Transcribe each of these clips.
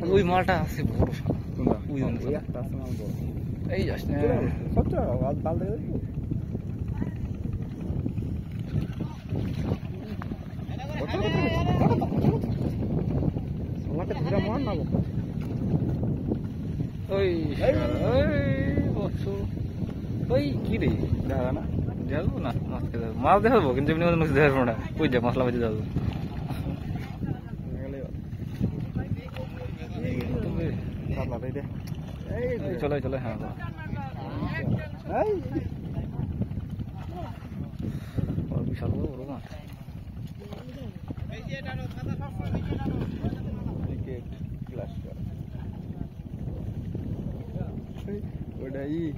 ওই মালটা আছে বড় ওই এই যাস না ওই ওই কি রে দেখা না যাবো না মাছ দেখাবো কিন্তু এমনি মাছ দেখাবো না ওই যা মশলা ভেজে যাবো চলে চলে হ্যাঁ বিশাল বড় মাছ ওটাই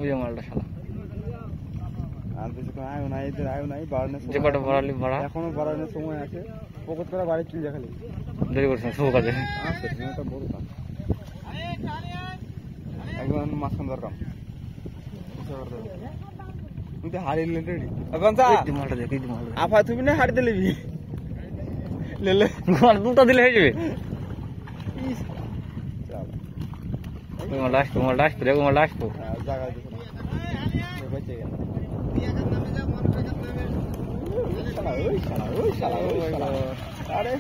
ওই মালটা শালা এখনো বাড়ানোর সময় আছে পকত করে বাড়ি চলে যা খালি দেরি করছেন শুভ কাজে একদম মাঝখান দরকার হাড়ি আফা তুমি না হাড়ি দিলি লেলে দুটো দিলে হয়ে যাবে মালটা আসবো মালটা আসবো রে মালটা আসবো জায়গা বেঁচে গেল আরে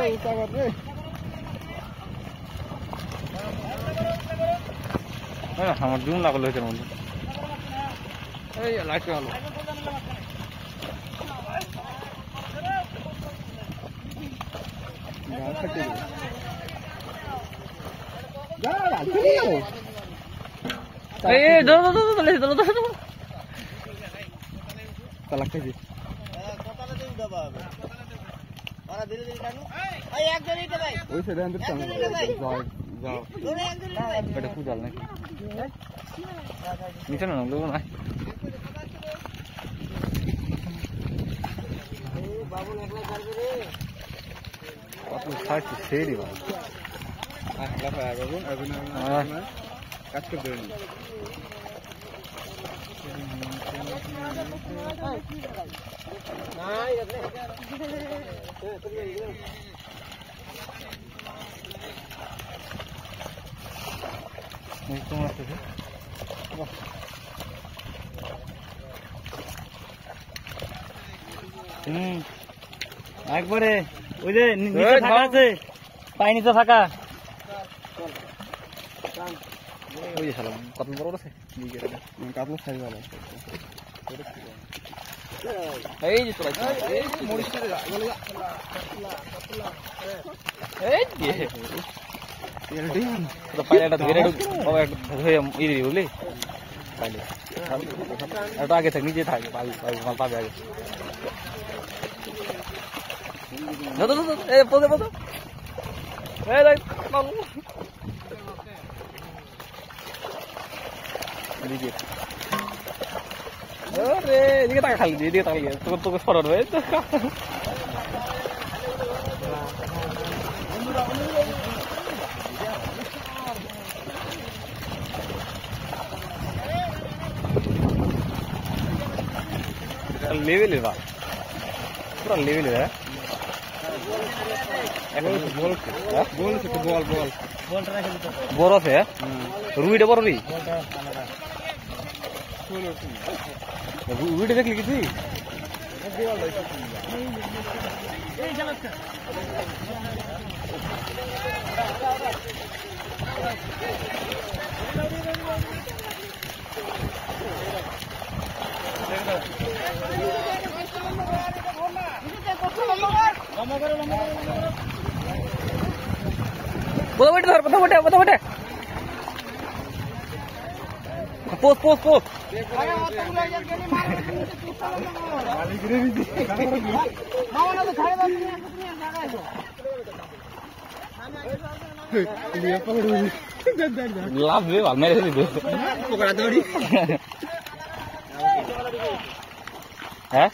উঁচা কর রে আমার জুম না করলে হয়েছে মধ্যে এই লাইট ভালো নিচে না লোক নাই সেই কাজ করতে একবারে ওই যে আছে পাই নিচে ফাঁকা ওই যে সালাম কত বড় আছে কাতলা সাইজ ভালো এই যে তোরা পাইলাটা ধরে বুঝলি পাইলে এটা আগে থাক নিজে থাকে পাবে আগে পদে পদ এদিকে টাকা খালি এদিকে টাকা তোকে তোকে সরার হয়ে लेवल है पूरा लेवल है বল বড় আছে রুইটা বড় রি রুইটা দেখলি কি তুই পোস্ট লাভ মেরে হ্যাঁ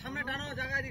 সামনে টানো জায়গায়